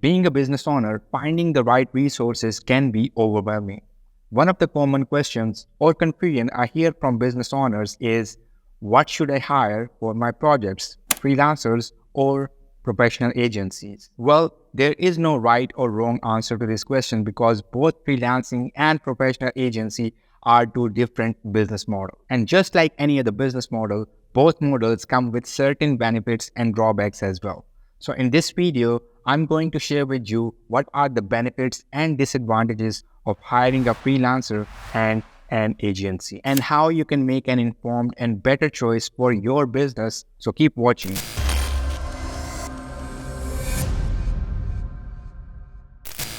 Being a business owner, finding the right resources can be overwhelming. One of the common questions or confusion I hear from business owners is, what should I hire for my projects, freelancers or professional agencies? Well, there is no right or wrong answer to this question because both freelancing and professional agency are two different business models. And just like any other business model, both models come with certain benefits and drawbacks as well. So in this video, I'm going to share with you what are the benefits and disadvantages of hiring a freelancer and an agency and how you can make an informed and better choice for your business. So keep watching.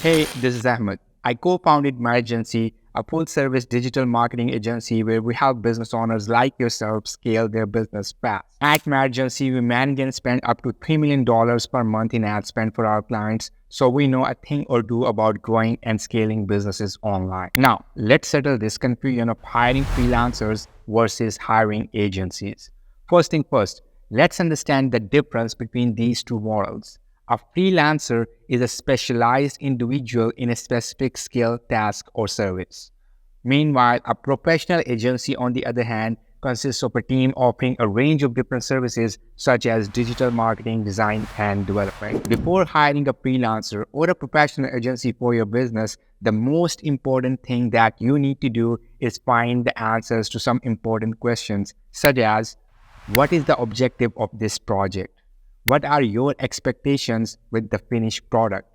Hey, this is Ahmed. I co-founded Madsgency, a full-service digital marketing agency where we help business owners like yourself scale their business fast. At Madsgency, we manage and spend up to $3 million per month in ad spend for our clients, so we know a thing or two about growing and scaling businesses online. Now, let's settle this confusion of hiring freelancers versus hiring agencies. First thing first, let's understand the difference between these two models. A freelancer is a specialized individual in a specific skill, task, or service. Meanwhile, a professional agency, on the other hand, consists of a team offering a range of different services such as digital marketing, design, and development. Before hiring a freelancer or a professional agency for your business, the most important thing that you need to do is find the answers to some important questions, such as, what is the objective of this project? What are your expectations with the finished product?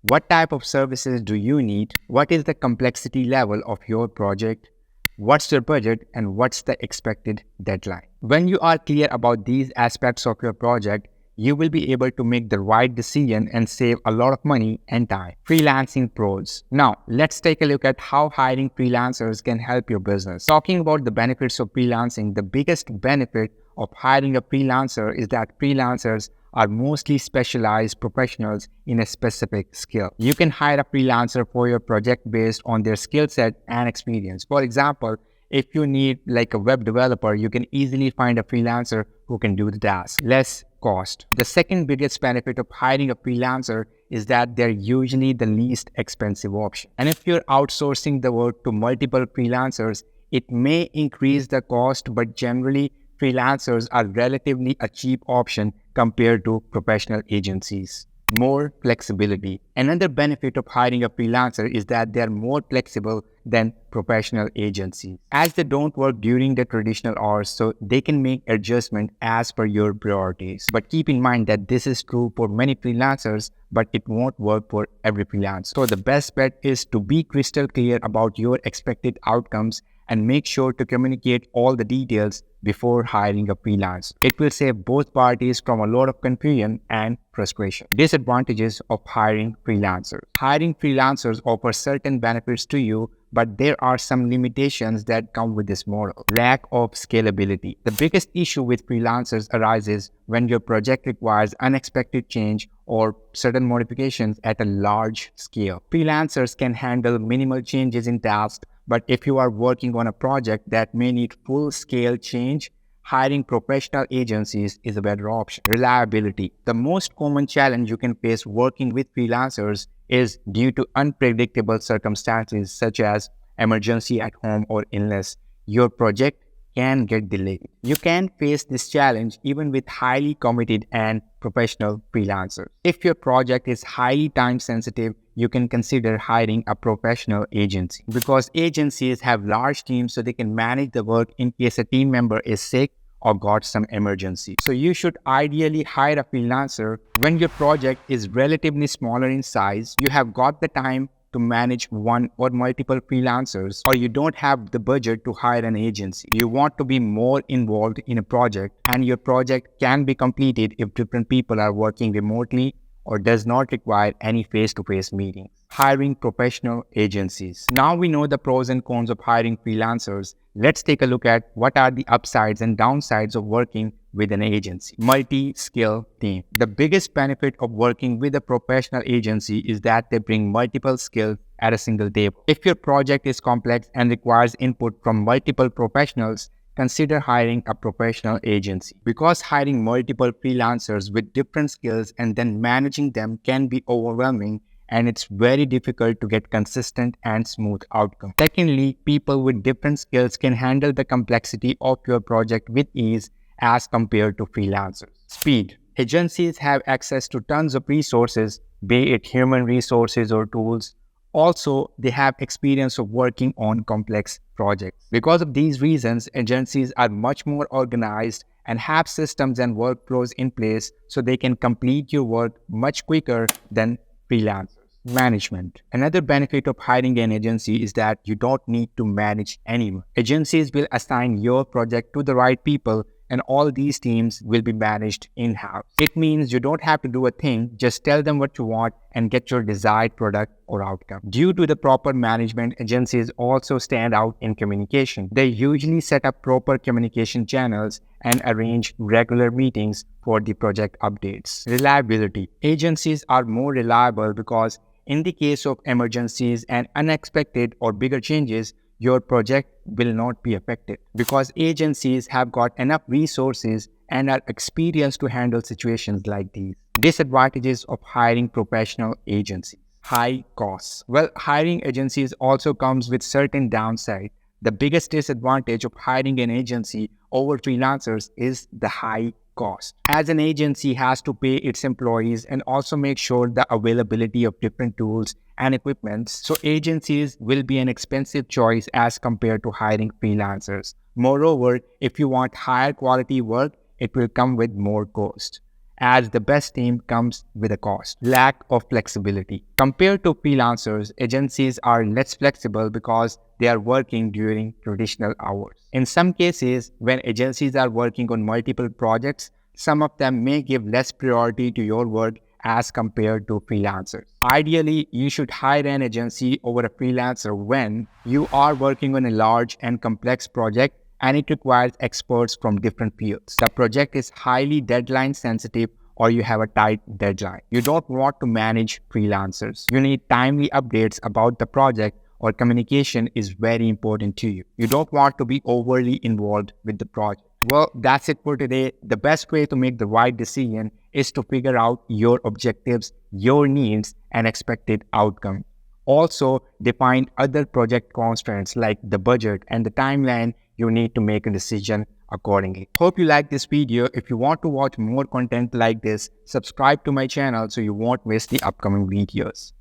What type of services do you need? What is the complexity level of your project? What's your budget and what's the expected deadline? When you are clear about these aspects of your project, you will be able to make the right decision and save a lot of money and time. Freelancing pros. Now, let's take a look at how hiring freelancers can help your business. Talking about the benefits of freelancing, the biggest benefit of hiring a freelancer is that freelancers are mostly specialized professionals in a specific skill. You can hire a freelancer for your project based on their skill set and experience. For example, if you need like a web developer, you can easily find a freelancer who can do the task. Less cost. The second biggest benefit of hiring a freelancer is that they're usually the least expensive option. And if you're outsourcing the work to multiple freelancers, it may increase the cost, but generally freelancers are relatively a cheap option compared to professional agencies. More flexibility. Another benefit of hiring a freelancer is that they are more flexible than professional agencies, as they don't work during the traditional hours, so they can make adjustments as per your priorities. But keep in mind that this is true for many freelancers, but it won't work for every freelancer. So the best bet is to be crystal clear about your expected outcomes and make sure to communicate all the details before hiring a freelancer. It will save both parties from a lot of confusion and frustration. Disadvantages of hiring freelancers. Hiring freelancers offers certain benefits to you, but there are some limitations that come with this model. Lack of scalability. The biggest issue with freelancers arises when your project requires unexpected change or certain modifications at a large scale. Freelancers can handle minimal changes in tasks, but if you are working on a project that may need full-scale change, hiring professional agencies is a better option. Reliability. The most common challenge you can face working with freelancers is due to unpredictable circumstances such as emergency at home or illness. Your project can get delayed. You can face this challenge even with highly committed and professional freelancers. If your project is highly time sensitive, you can consider hiring a professional agency because agencies have large teams, so they can manage the work in case a team member is sick or got some emergency. So you should ideally hire a freelancer when your project is relatively smaller in size, you have got the time to manage one or multiple freelancers, or you don't have the budget to hire an agency. You want to be more involved in a project, and your project can be completed if different people are working remotely or does not require any face-to-face meetings. Hiring professional agencies. Now we know the pros and cons of hiring freelancers. Let's take a look at what are the upsides and downsides of working with an agency. Multi-skill team. The biggest benefit of working with a professional agency is that they bring multiple skills at a single table. If your project is complex and requires input from multiple professionals, consider hiring a professional agency. Because hiring multiple freelancers with different skills and then managing them can be overwhelming, and it's very difficult to get consistent and smooth outcome. Secondly, people with different skills can handle the complexity of your project with ease as compared to freelancers. Speed. Agencies have access to tons of resources, be it human resources or tools. Also, they have experience of working on complex projects. Because of these reasons, agencies are much more organized and have systems and workflows in place so they can complete your work much quicker than freelancers. Management. Another benefit of hiring an agency is that you don't need to manage anyone. Agencies will assign your project to the right people, and all these teams will be managed in-house. It means you don't have to do a thing, just tell them what you want and get your desired product or outcome. Due to the proper management, agencies also stand out in communication. They usually set up proper communication channels and arrange regular meetings for the project updates. Reliability. Agencies are more reliable because in the case of emergencies and unexpected or bigger changes, your project will not be affected because agencies have got enough resources and are experienced to handle situations like these. Disadvantages of hiring professional agencies. High costs. Well, hiring agencies also comes with certain downside. The biggest disadvantage of hiring an agency over freelancers is the high cost, as an agency has to pay its employees and also make sure the availability of different tools and equipment. So agencies will be an expensive choice as compared to hiring freelancers. Moreover, if you want higher quality work, it will come with more cost, as the best team comes with a cost. Lack of flexibility. Compared to freelancers, agencies are less flexible because they are working during traditional hours. In some cases, when agencies are working on multiple projects, some of them may give less priority to your work as compared to freelancers. Ideally, you should hire an agency over a freelancer when you are working on a large and complex project and it requires experts from different fields. The project is highly deadline sensitive or you have a tight deadline. You don't want to manage freelancers. You need timely updates about the project or communication is very important to you. You don't want to be overly involved with the project. Well, that's it for today. The best way to make the right decision is to figure out your objectives, your needs, and expected outcome. Also, define other project constraints like the budget and the timeline. You need to make a decision accordingly. Hope you like this video. If you want to watch more content like this, subscribe to my channel so you won't miss the upcoming videos.